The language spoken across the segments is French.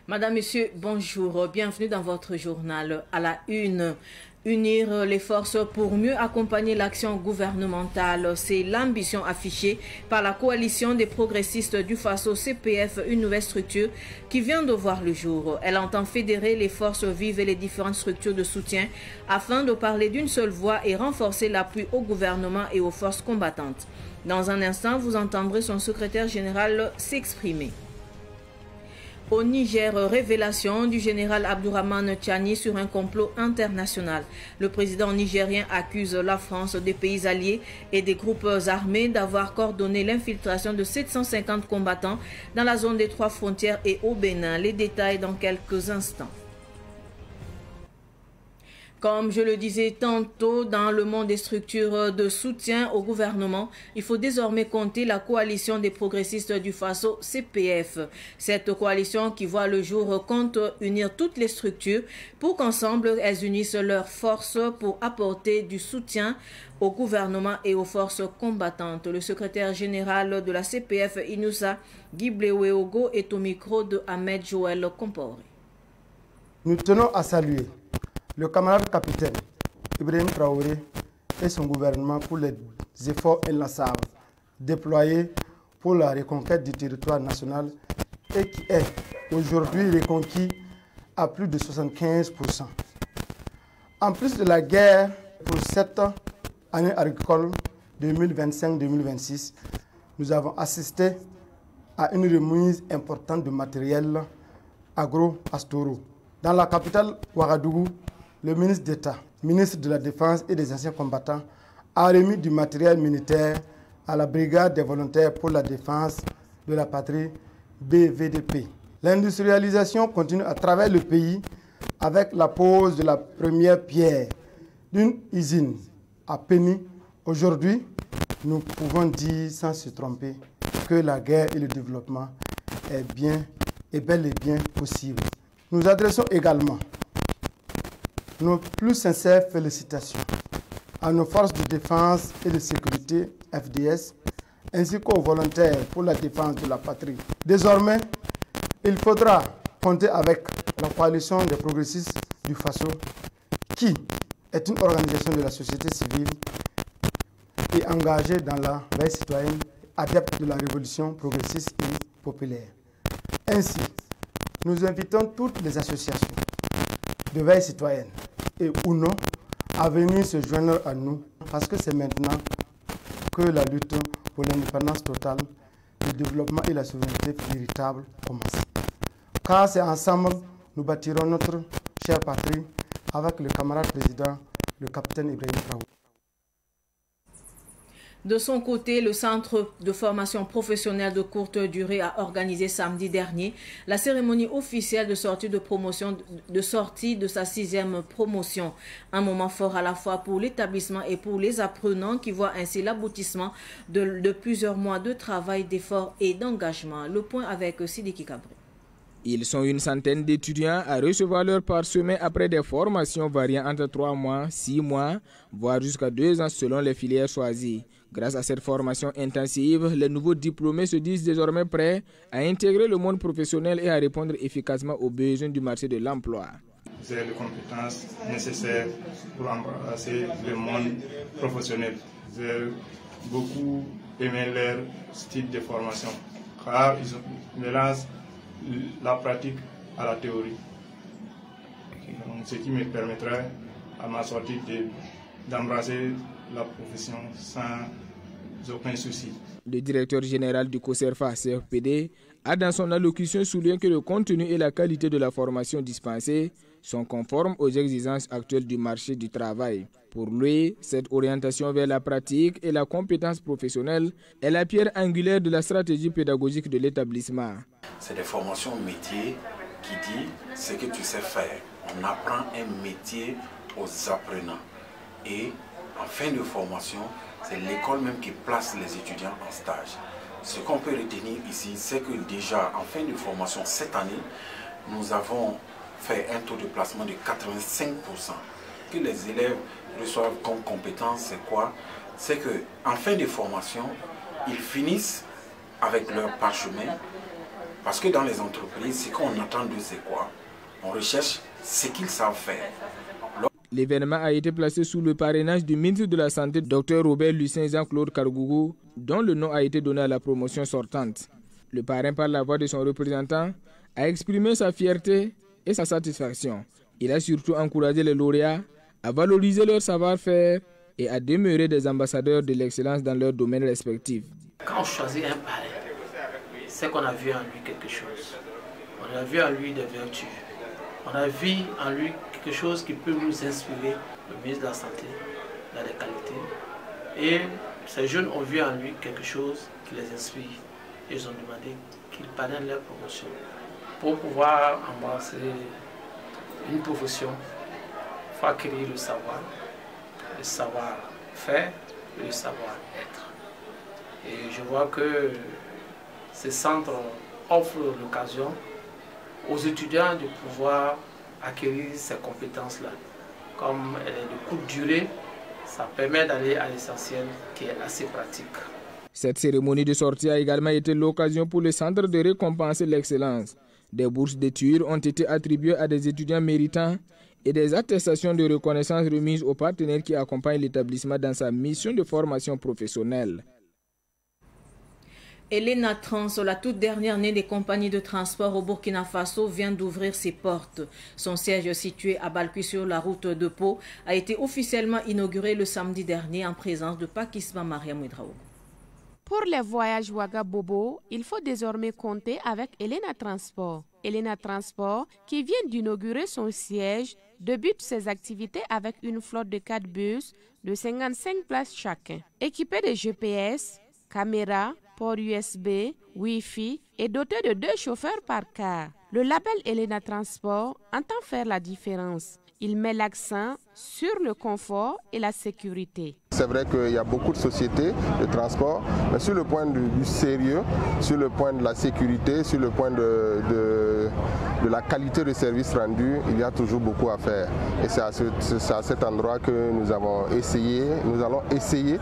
Madame, Monsieur, bonjour. Bienvenue dans votre journal. À la une, unir les forces pour mieux accompagner l'action gouvernementale. C'est l'ambition affichée par la coalition des progressistes du Faso CPF, une nouvelle structure qui vient de voir le jour. Elle entend fédérer les forces vives et les différentes structures de soutien afin de parler d'une seule voix et renforcer l'appui au gouvernement et aux forces combattantes. Dans un instant, vous entendrez son secrétaire général s'exprimer. Au Niger, révélation du général Abdourahmane Tchani sur un complot international. Le président nigérien accuse la France, des pays alliés et des groupes armés d'avoir coordonné l'infiltration de 750 combattants dans la zone des 3 frontières et au Bénin. Les détails dans quelques instants. Comme je le disais tantôt, dans le monde des structures de soutien au gouvernement, il faut désormais compter la coalition des progressistes du Faso CPF. Cette coalition qui voit le jour compte unir toutes les structures pour qu'ensemble elles unissent leurs forces pour apporter du soutien au gouvernement et aux forces combattantes. Le secrétaire général de la CPF, Inoussa Gibleweogo, est au micro de Ahmed Joël Comporé. Nous tenons à saluer le camarade capitaine Ibrahim Traoré et son gouvernement pour les efforts inlassables déployés pour la reconquête du territoire national et qui est aujourd'hui reconquis à plus de 75%. En plus de la guerre pour cette année agricole 2025-2026, nous avons assisté à une remise importante de matériel agro-pastoraux. Dans la capitale Ouagadougou, le ministre d'État, ministre de la Défense et des anciens combattants, a remis du matériel militaire à la Brigade des volontaires pour la défense de la patrie BVDP. L'industrialisation continue à travers le pays avec la pose de la première pierre d'une usine à Péni. Aujourd'hui, nous pouvons dire sans se tromper que la guerre et le développement est bel et bien possible. Nous adressons également nos plus sincères félicitations à nos forces de défense et de sécurité FDS ainsi qu'aux volontaires pour la défense de la patrie. Désormais, il faudra compter avec la coalition des progressistes du Faso qui est une organisation de la société civile et engagée dans la veille citoyenne, adepte de la révolution progressiste et populaire. Ainsi, nous invitons toutes les associations de veille citoyenne et ou non à venir se joindre à nous parce que c'est maintenant que la lutte pour l'indépendance totale, le développement et la souveraineté véritable commencent. Car c'est ensemble nous bâtirons notre chère patrie avec le camarade président, le capitaine Ibrahim Traoré. De son côté, le Centre de formation professionnelle de courte durée a organisé samedi dernier la cérémonie officielle de sortie de sa 6e promotion. Un moment fort à la fois pour l'établissement et pour les apprenants qui voient ainsi l'aboutissement de plusieurs mois de travail, d'efforts et d'engagement. Le point avec Sidiki Cabré. Ils sont une centaine d'étudiants à recevoir leur parchemin après des formations variant entre 3 mois, 6 mois, voire jusqu'à 2 ans selon les filières choisies. Grâce à cette formation intensive, les nouveaux diplômés se disent désormais prêts à intégrer le monde professionnel et à répondre efficacement aux besoins du marché de l'emploi. J'ai les compétences nécessaires pour embrasser le monde professionnel. J'ai beaucoup aimé leur style de formation car ils mélangent la pratique à la théorie. Donc, ce qui me permettra à ma sortie d'embrasser la profession sans aucun souci. Le directeur général du COSERFA CFPD a dans son allocution souligné que le contenu et la qualité de la formation dispensée sont conformes aux exigences actuelles du marché du travail. Pour lui, cette orientation vers la pratique et la compétence professionnelle est la pierre angulaire de la stratégie pédagogique de l'établissement. C'est des formations métiers qui disent ce que tu sais faire. On apprend un métier aux apprenants. Et en fin de formation, c'est l'école même qui place les étudiants en stage. Ce qu'on peut retenir ici, c'est que déjà en fin de formation cette année, nous avons fait un taux de placement de 85%. Que les élèves reçoivent comme compétence, c'est quoi? C'est qu'en fin de formation, ils finissent avec leur parchemin Parce que dans les entreprises, ce qu'on attend d'eux, c'est quoi? On recherche ce qu'ils savent faire. L'événement a été placé sous le parrainage du ministre de la Santé, Dr Robert Lucien Jean-Claude Kargougou, dont le nom a été donné à la promotion sortante. Le parrain, par la voix de son représentant, a exprimé sa fierté et sa satisfaction. Il a surtout encouragé les lauréats à valoriser leur savoir-faire et à demeurer des ambassadeurs de l'excellence dans leurs domaines respectifs. Quand on choisit un parrain, c'est qu'on a vu en lui quelque chose. On a vu en lui des vertus. On a vu en lui quelque chose qui peut nous inspirer, le ministre de la Santé, dans les qualités. Et ces jeunes ont vu en lui quelque chose qui les inspire. Ils ont demandé qu'ils parrainent leur promotion pour pouvoir embrasser une profession. Il faut acquérir le savoir-faire et le savoir-être. Et je vois que ces centres offrent l'occasion aux étudiants de pouvoir acquérir ces compétences-là. Comme elle est de courte durée, ça permet d'aller à l'essentiel qui est assez pratique. Cette cérémonie de sortie a également été l'occasion pour le centre de récompenser l'excellence. Des bourses d'études ont été attribuées à des étudiants méritants et des attestations de reconnaissance remises aux partenaires qui accompagnent l'établissement dans sa mission de formation professionnelle. Elena Trans, la toute dernière née des compagnies de transport au Burkina Faso, vient d'ouvrir ses portes. Son siège situé à Balkui sur la route de Pau a été officiellement inauguré le samedi dernier en présence de Pakistan Mariam Ouedraogo. Pour les voyages Ouagabobo, il faut désormais compter avec Elena Transport. Elena Transport, qui vient d'inaugurer son siège, débute ses activités avec une flotte de 4 bus de 55 places chacun, équipés de GPS, caméras, port USB, Wi-Fi et doté de 2 chauffeurs par car. Le label Elena Transport entend faire la différence. Il met l'accent sur le confort et la sécurité. C'est vrai qu'il y a beaucoup de sociétés de transport, mais sur le point du sérieux, sur le point de la sécurité, sur le point de la qualité de service rendu, il y a toujours beaucoup à faire. Et c'est à cet endroit que nous allons essayer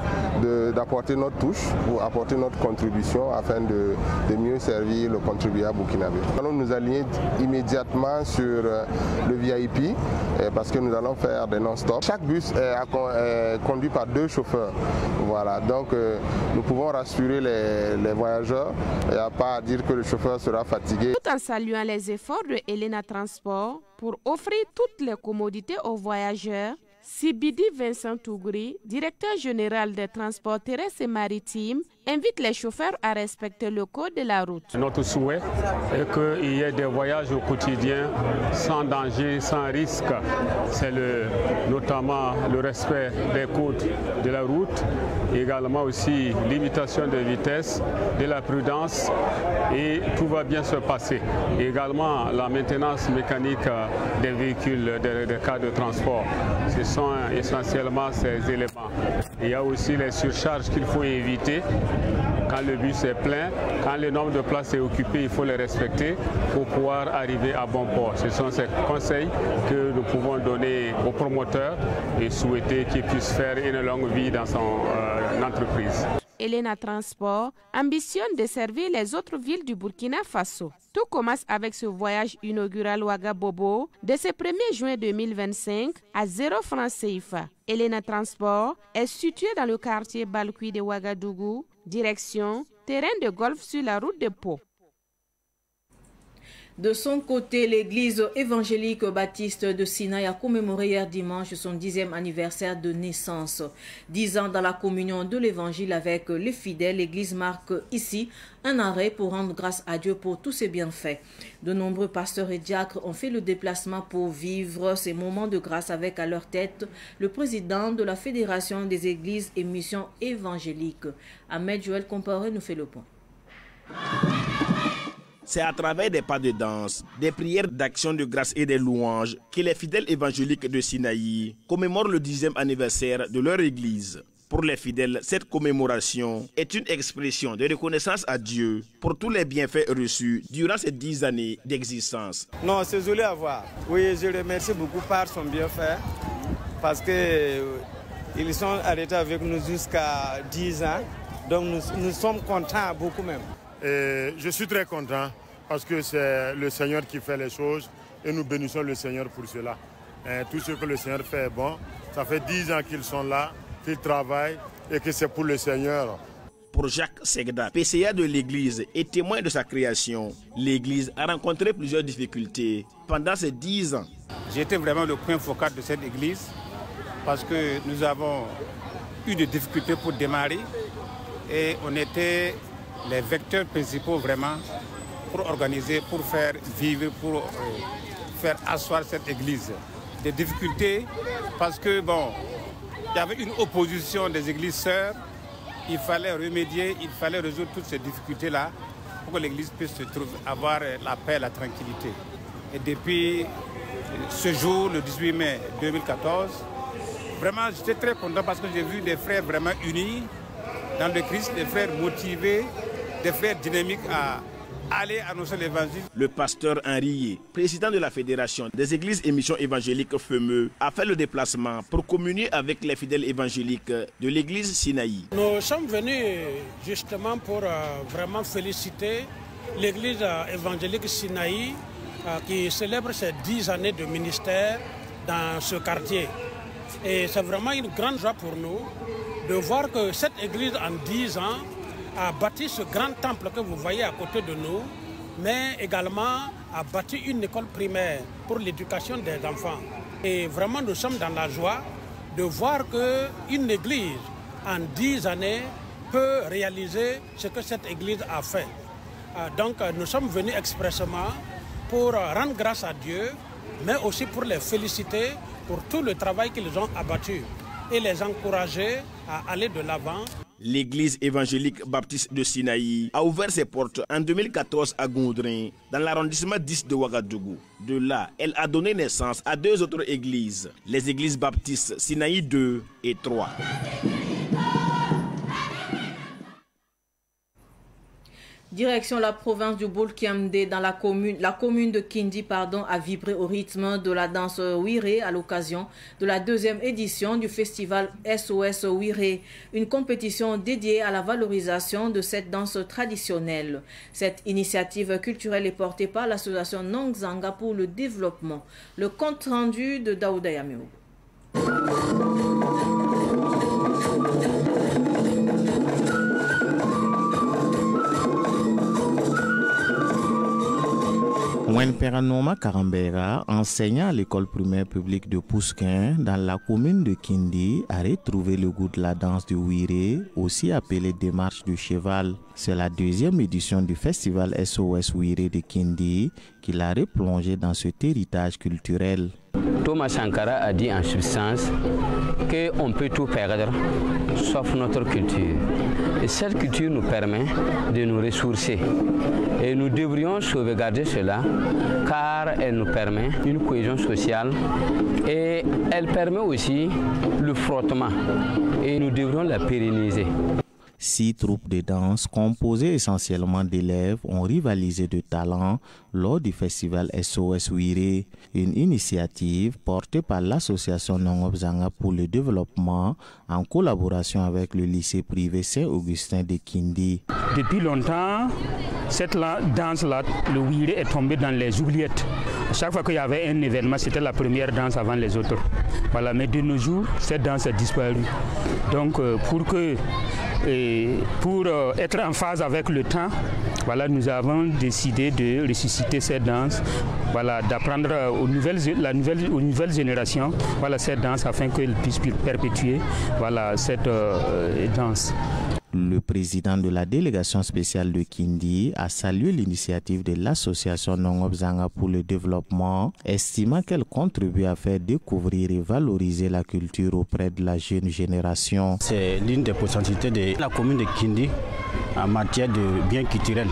d'apporter notre touche, pour apporter notre contribution afin de mieux servir le contribuable burkinabé. Nous allons nous aligner immédiatement sur le VIP parce que nous allons faire des non-stop. Chaque bus est conduit par 2 chauffeurs. Voilà, donc nous pouvons rassurer les voyageurs. Il n'y a pas à dire que le chauffeur sera fatigué. Tout en saluant les efforts de Elena Transport pour offrir toutes les commodités aux voyageurs, Sibidi Vincent Tougri, directeur général des transports terrestres et maritimes, invite les chauffeurs à respecter le code de la route. Notre souhait est qu'il y ait des voyages au quotidien sans danger, sans risque. C'est notamment le respect des codes de la route, également aussi l'imitation de vitesse, de la prudence et tout va bien se passer. Également la maintenance mécanique des véhicules, des cas de transport. Ce sont essentiellement ces éléments. Il y a aussi les surcharges qu'il faut éviter. Quand le bus est plein, quand le nombre de places est occupé, il faut les respecter pour pouvoir arriver à bon port. Ce sont ces conseils que nous pouvons donner aux promoteurs et souhaiter qu'ils puissent faire une longue vie dans son entreprise. Elena Transport ambitionne de servir les autres villes du Burkina Faso. Tout commence avec ce voyage inaugural Ouagabobo de ce 1er juin 2025 à 0 francs CFA. Elena Transport est situé dans le quartier Balkui de Ouagadougou, direction terrain de golf sur la route de Pau. De son côté, l'église évangélique baptiste de Sinaï a commémoré hier dimanche son 10e anniversaire de naissance. 10 ans dans la communion de l'évangile avec les fidèles, l'église marque ici un arrêt pour rendre grâce à Dieu pour tous ses bienfaits. De nombreux pasteurs et diacres ont fait le déplacement pour vivre ces moments de grâce avec à leur tête le président de la Fédération des églises et missions évangéliques. Ahmed Joël Comparé nous fait le point. C'est à travers des pas de danse, des prières d'action de grâce et des louanges que les fidèles évangéliques de Sinaï commémorent le 10e anniversaire de leur église. Pour les fidèles, cette commémoration est une expression de reconnaissance à Dieu pour tous les bienfaits reçus durant ces 10 années d'existence. Non, c'est joli à voir. Oui, je remercie beaucoup par son bienfait parce qu'ils sont arrêtés avec nous jusqu'à 10 ans. Donc nous sommes contents beaucoup même. Je suis très content parce que c'est le Seigneur qui fait les choses et nous bénissons le Seigneur pour cela. Tout ce que le Seigneur fait est bon. Ça fait 10 ans qu'ils sont là, qu'ils travaillent et que c'est pour le Seigneur. Pour Jacques Segda, PCA de l'église et témoin de sa création, l'église a rencontré plusieurs difficultés pendant ces 10 ans. J'étais vraiment le point focal de cette église parce que nous avons eu des difficultés pour démarrer et on était les vecteurs principaux vraiment pour organiser, pour faire vivre, pour faire asseoir cette église. Des difficultés parce que bon, il y avait une opposition des églises sœurs. Il fallait remédier, il fallait résoudre toutes ces difficultés-là pour que l'église puisse avoir la paix et la tranquillité. Et depuis ce jour, le 18 mai 2014, vraiment j'étais très content parce que j'ai vu des frères vraiment unis dans le Christ, des frères motivés, des frères dynamiques à aller annoncer l'évangile. Le pasteur Henri, président de la Fédération des Églises et Missions évangéliques FEME, a fait le déplacement pour communier avec les fidèles évangéliques de l'église Sinaï. Nous sommes venus justement pour vraiment féliciter l'église évangélique Sinaï qui célèbre ses 10 années de ministère dans ce quartier. Et c'est vraiment une grande joie pour nous de voir que cette église en 10 ans a bâti ce grand temple que vous voyez à côté de nous, mais également a bâti une école primaire pour l'éducation des enfants. Et vraiment, nous sommes dans la joie de voir qu'une église, en 10 années, peut réaliser ce que cette église a fait. Donc, nous sommes venus expressément pour rendre grâce à Dieu, mais aussi pour les féliciter pour tout le travail qu'ils ont abattu et les encourager à aller de l'avant. L'église évangélique baptiste de Sinaï a ouvert ses portes en 2014 à Gondrin, dans l'arrondissement 10 de Ouagadougou. De là, elle a donné naissance à 2 autres églises, les églises baptistes Sinaï 2 et 3. Direction la province du Boulkiamdé, dans la commune de Kindi, a vibré au rythme de la danse Ouiré à l'occasion de la 2e édition du festival SOS Ouiré, une compétition dédiée à la valorisation de cette danse traditionnelle. Cette initiative culturelle est portée par l'association Nongzanga pour le développement. Le compte rendu de Daouda Yameo. Wenperanoma Karambera, enseignant à l'école primaire publique de Pousquin dans la commune de Kindi, a retrouvé le goût de la danse du Ouiré, aussi appelée démarche du cheval. C'est la 2e édition du festival SOS Ouiré de Kindi qu'il a replongé dans cet héritage culturel. Thomas Sankara a dit en substance qu'on peut tout perdre, sauf notre culture. Et cette culture nous permet de nous ressourcer. Et nous devrions sauvegarder cela, car elle nous permet une cohésion sociale et elle permet aussi le frottement. Et nous devrions la pérenniser. 6 troupes de danse composées essentiellement d'élèves ont rivalisé de talent lors du festival SOS Ouiré, une initiative portée par l'association Nongzanga pour le développement en collaboration avec le lycée privé Saint-Augustin de Kindi. Depuis longtemps, cette danse-là, le Ouiré, est tombée dans les oubliettes. À chaque fois qu'il y avait un événement, c'était la première danse avant les autres. Voilà, mais de nos jours, cette danse a disparu. Donc, pour être en phase avec le temps, voilà, nous avons décidé de ressusciter cette danse, voilà, d'apprendre aux nouvelles générations, voilà, cette danse afin qu'elles puissent perpétuer, voilà, cette danse. Le président de la délégation spéciale de Kindi a salué l'initiative de l'association Nongzanga pour le développement, estimant qu'elle contribue à faire découvrir et valoriser la culture auprès de la jeune génération. C'est l'une des potentialités de la commune de Kindi en matière de biens culturels.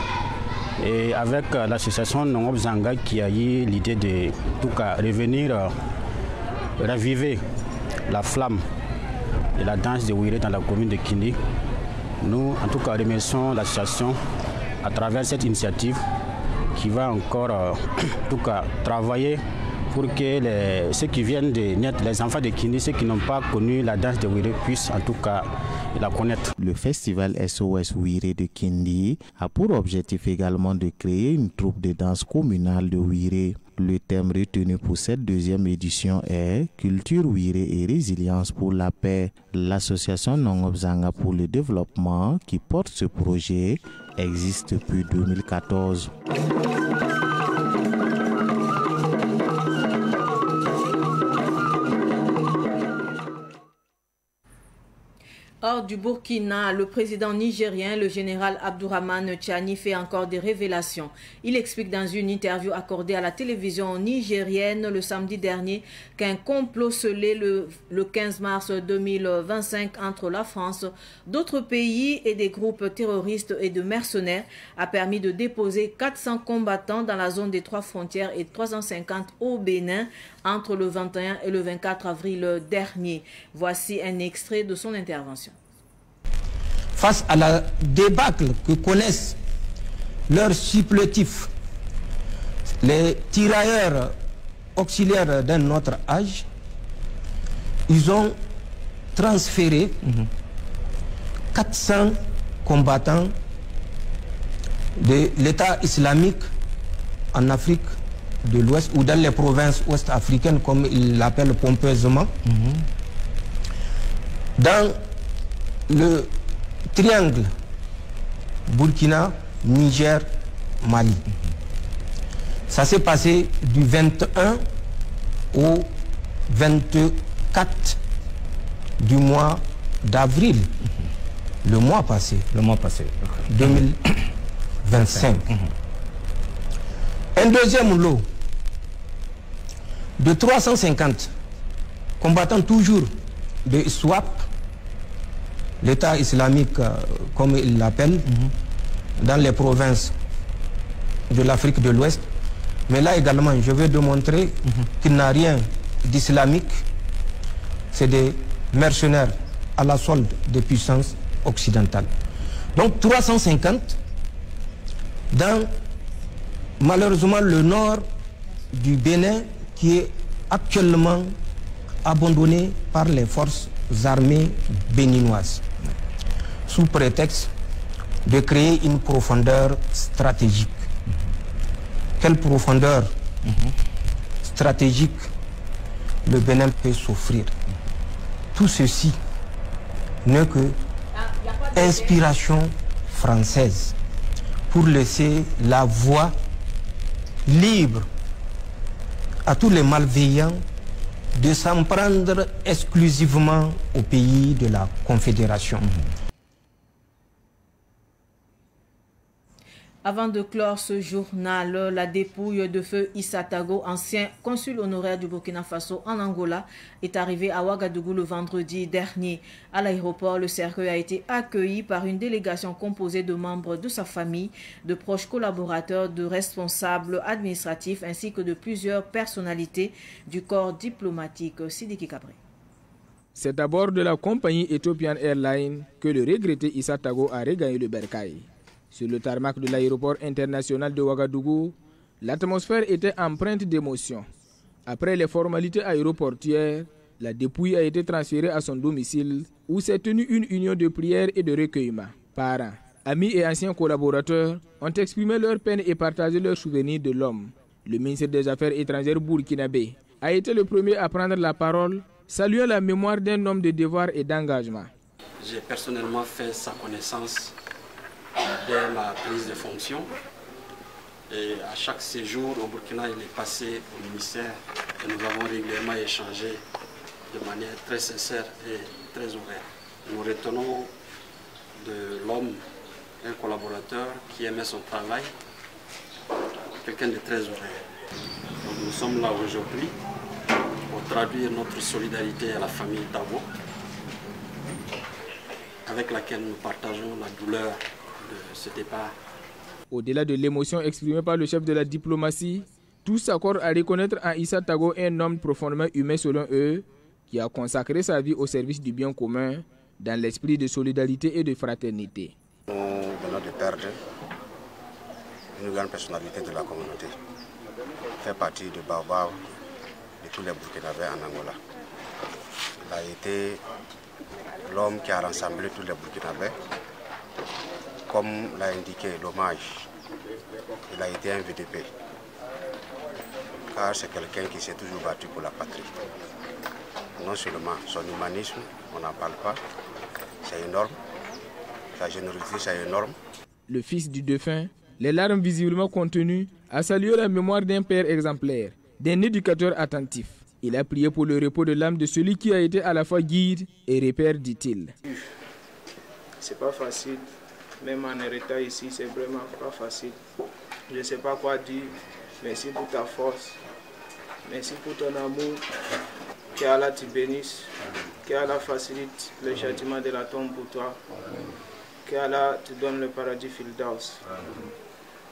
Et avec l'association Nongzanga qui a eu l'idée de revenir raviver la flamme de la danse de Ouiré dans la commune de Kindi, nous, en tout cas, remercions l'association à travers cette initiative qui va encore travailler pour que ceux qui viennent de naître, les enfants de Kindi, ceux qui n'ont pas connu la danse de Wéré, puissent en tout cas la connaître. Le festival SOS Wéré de Kindi a pour objectif également de créer une troupe de danse communale de Wéré. Le thème retenu pour cette deuxième édition est « Culture Wéré et résilience pour la paix ». L'association Nongop Zanga pour le développement qui porte ce projet existe depuis 2014. Hors du Burkina, le président nigérien, le général Abdourahmane Tchani, fait encore des révélations. Il explique dans une interview accordée à la télévision nigérienne le samedi dernier qu'un complot scellé le 15 mars 2025 entre la France, d'autres pays et des groupes terroristes et de mercenaires a permis de déposer 400 combattants dans la zone des 3 frontières et 350 au Bénin entre le 21 et le 24 avril dernier. Voici un extrait de son intervention. Face à la débâcle que connaissent leurs supplétifs, les tirailleurs auxiliaires d'un autre âge, ils ont transféré 400 combattants de l'État islamique en Afrique de l'Ouest ou dans les provinces ouest-africaines comme ils l'appellent pompeusement, dans le triangle Burkina, Niger, Mali. Ça s'est passé du 21 au 24 du mois d'avril, le mois passé. 2025. Un deuxième lot de 350 combattants toujours de SWAP, l'État islamique comme il l'appelle, dans les provinces de l'Afrique de l'Ouest. Mais là également, je veux démontrer qu'il n'a rien d'islamique. C'est des mercenaires à la solde des puissances occidentales. Donc 350 dans malheureusement le nord du Bénin qui est actuellement abandonné par les forces armées béninoises sous prétexte de créer une profondeur stratégique. Quelle profondeur stratégique le Bénin peut s'offrir? Tout ceci n'est que inspiration française pour laisser la voie libre à tous les malveillants de s'en prendre exclusivement au pays de la Confédération. Avant de clore ce journal, la dépouille de feu Issa Tago, ancien consul honoraire du Burkina Faso en Angola, est arrivée à Ouagadougou le vendredi dernier. À l'aéroport, le cercueil a été accueilli par une délégation composée de membres de sa famille, de proches collaborateurs, de responsables administratifs ainsi que de plusieurs personnalités du corps diplomatique. Sidiki Kabré. C'est à bord de la compagnie Ethiopian Airlines que le regretté Issa Tago a regagné le bercail. Sur le tarmac de l'aéroport international de Ouagadougou, l'atmosphère était empreinte d'émotion. Après les formalités aéroportuaires, la dépouille a été transférée à son domicile où s'est tenue une union de prière et de recueillement. Parents, amis et anciens collaborateurs ont exprimé leur peine et partagé leurs souvenirs de l'homme. Le ministre des Affaires étrangères burkinabé a été le premier à prendre la parole, saluant la mémoire d'un homme de devoir et d'engagement. J'ai personnellement fait sa connaissance dès ma prise de fonction et à chaque séjour au Burkina il est passé au ministère et nous avons régulièrement échangé de manière très sincère et très ouverte. Nous retenons de l'homme un collaborateur qui aimait son travail, quelqu'un de très ouvert. Donc nous sommes là aujourd'hui pour traduire notre solidarité à la famille Tago avec laquelle nous partageons la douleur de ce départ. Au-delà de l'émotion exprimée par le chef de la diplomatie, tous s'accordent à reconnaître en Issa Tago un homme profondément humain selon eux, qui a consacré sa vie au service du bien commun, dans l'esprit de solidarité et de fraternité. Nous venons de perdre une grande personnalité de la communauté. Il fait partie de Baobab de tous les Burkinabés en Angola. Il a été l'homme qui a rassemblé tous les Burkinabés. Comme l'a indiqué l'hommage, il a été un VDP. Car c'est quelqu'un qui s'est toujours battu pour la patrie. Non seulement son humanisme, on n'en parle pas, c'est énorme. Sa générosité, c'est énorme. Le fils du défunt, les larmes visiblement contenues, a salué la mémoire d'un père exemplaire, d'un éducateur attentif. Il a prié pour le repos de l'âme de celui qui a été à la fois guide et repère, dit-il. C'est pas facile, même en héritage ici, c'est vraiment pas facile. Je ne sais pas quoi dire. Merci pour ta force. Merci pour ton amour. Qu'Allah te bénisse. Qu'Allah facilite le châtiment de la tombe pour toi. Qu'Allah te donne le paradis Firdaus.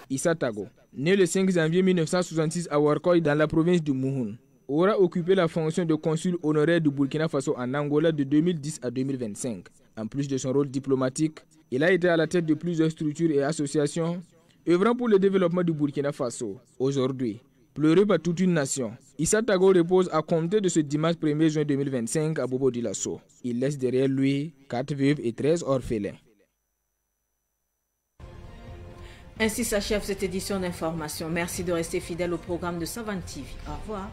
Issa Tago, né le 5 janvier 1966 à Ouarkoy dans la province du Mouhoun, aura occupé la fonction de consul honoraire du Burkina Faso en Angola de 2010 à 2025. En plus de son rôle diplomatique, il a été à la tête de plusieurs structures et associations œuvrant pour le développement du Burkina Faso. Aujourd'hui, pleuré par toute une nation, Issa Tago repose à compter de ce dimanche 1er juin 2025 à Bobo Dioulasso. Il laisse derrière lui 4 veuves et 13 orphelins. Ainsi s'achève cette édition d'information. Merci de rester fidèle au programme de Savane TV. Au revoir.